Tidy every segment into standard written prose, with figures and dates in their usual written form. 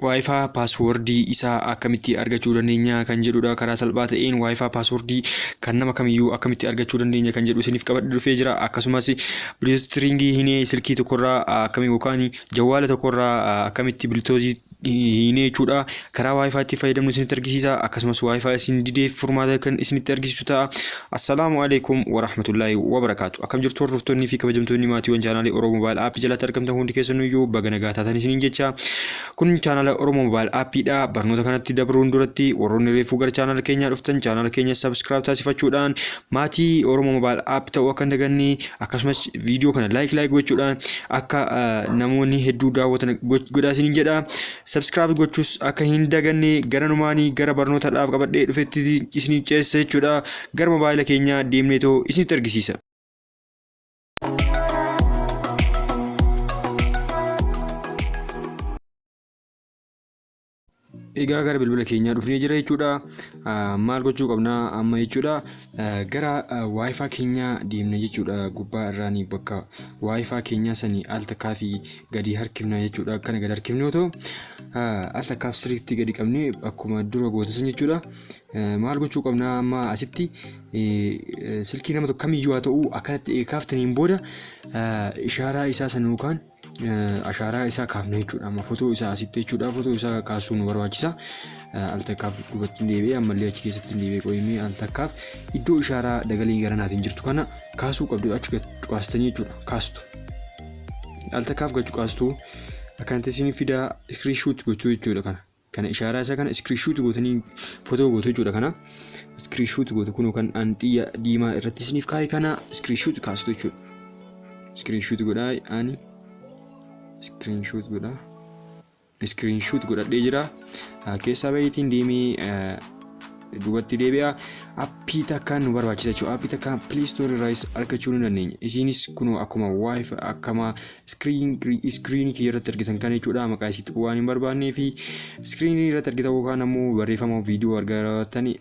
wifi paswaard isa akkamitti argachuu dandeenya kan jedhudha. Karaa salphaa ta'een wifi paswaard kan nama kamiyyuu akkamitti argachuu dandeenya kan jedhu isiniif qabadhe dhufee jira. Akkasumas bilistringi hinee silkii tokkorraa akkamitti yookaan jawwaala tokkorraa akkamitti biltoozii hinee jechuudha. Karaa wifi itti fayyadamnu isinitti argisiisa. Akkasumas wifi isin didee furmaata kan isinitti argisiisu ta'a. Assalaamu alaykum wa rahmatullahi wa barakatuh. Akkam jirtu hordoftoonni fi kabajamtoonni maatiiwwan chaanaalii Oromoo Mobile App jalatti argamtan hundi keessaniyyuu baga nagaa taatan isiniin jecha. Kun chaanaala Oromoo Mobile App dha. Barnoota kanatti dabruun duratti warroonni reefuu gara chaanaala keenyaa dhuftan chaanaala keenya subscribe taasifachuudhaan maatii Oromoo Mobile App ta'uu akka hin daganne, akkasumas viidiyoo kana like gochuudhaan akka namoonni hedduu daawwatan godhaa isiniin jedha. Subscribe gochuus akka hin daganne garanumaanii gara barnootaadhaaf qabadhee dhufetti isiniif ceessa jechuudha. Gara mobaayila keenya deemneetoo isinitti argisiisa. Egaa gara bilbila keenyaa dhufnee jira jechuudha. Maal gochuu qabna amma jechuudha. Gara wifi keenyaa deemna jechuudha. Gubbaa irraan bakka wifi keenyaa sanii al takkaa fi gadi harkifna jechuudha. Kana gadi harkifne yoo ta'u al takkaaf sirriitti gadi qabnee akkuma dura gootasan jechuudha. Maal gochuu qabna amma asitti silkii nama tokko kamiyyuu haa ta'u akkanatti kaaftaniin booda ishaaraa isaa san yookaan ashaaraa isaa kaafna jechuudha. Amma footoo isaa asitti jechuudha. Footoo isaa kaasuun nu barbaachisa. Al takkaaf duubatti deebi'ee ammallee achi keessatti deebi'ee qoyimee al takkaaf iddoo ishaaraa dagalee garanaatiin jirtu kana kaasuu qabdu. Achi qaastanii jechuudha. Kaastu al takkaaf gachuu kaastu akkanatti isin fida screenshot gochuu jechuudha. Kana ishaaraa isaa kana screenshot gootanii footoo gootu jechuudha. Kana screenshot gootu kun kan xiyya diimaa irratti isiniif kaa'e kana screenshot kaastu jechuudha. Screenshot godhaa ani screenshot godhadhee jira. Keessaa baay'eetiin deemee duubatti deebi'a. Appii takkaan nu barbaachisa jechuudha. Appii takkaan Play Store irraa argachuu ni dandeenya. Isinis kun akkuma wifi akkama screen kii irratti argitan kan jechuudha. Maqaa isiitti waan hin barbaannee fi screen irratti argitan yookaan ammoo barreeffama viidiyoo argatanii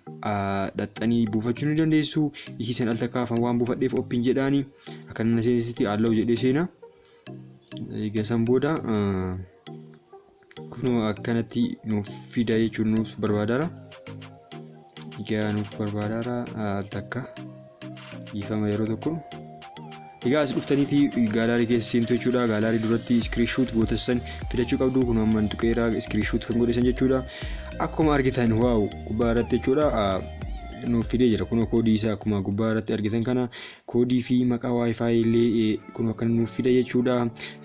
dhaxxanii buufachuu ni dandeessu. Isiin al takkaaf waan buufadheef oppiin jedhaani akka inni seesitti allow jedhee seena. Eegasan booda kun akkanatti nuuf fida jechuun nuuf barbaadara. Egaa nuuf barbaadara al takka ifama yeroo tokko. Egaa as dhuftaniiti gaalaarii keessa seentu jechuudha. Gaalaarii duratti screenshot gootesan fidachuu qabdu. Kun amma tuqeera screenshot kan godhesan jechuudha. Akkuma argitan waaw gubbaa irratti jechuudha. Nuuf fidee jira. Kun koodii isaa akkuma gubbaa irratti argitan kana koodii fi maqaa wifi illee kun akka nuuf fida jechuudha.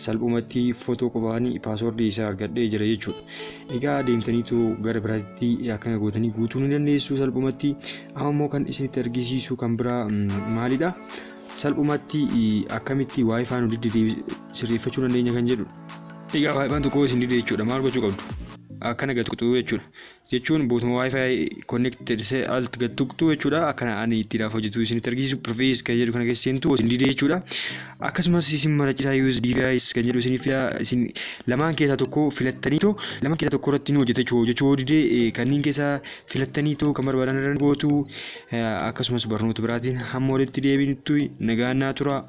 Salphumatti footoo qofaanii password isaa argadhee jira jechuudha. Egaa deemtaniitu gara biraatti akkana gootanii guutuu ni dandeessu salphumatti. Amma immoo kan isinitti argisiisu kan biraa maalidha? Salphumatti akkamitti wifi nu didde sirreeffachuu dandeenya kan jedhu. Egaa wifi tokko isin didde jechuudha. Maal gochuu qabdu? Akkana gatuqxuu jechuudha. Jechuun bootuma wifi connected alt gatuqxuu jechuudha. Akkana ani itti dhaaf hojjetu isinitti argisiisu preface kan jedhu kana keessa seentu isin didde jechuudha. Akkasumas isin marachisaa use device kan jedhu isiniif isin lamaan keessaa tokko filattaniitoo lamaan keessaa tokko irratti nu hojjetachuu jechuu didde kanneen keessaa filattaniitoo kan barbaadan irra gootu. Akkasumas barnoota biraatiin hamma walitti deebinutti nagaan naa tura.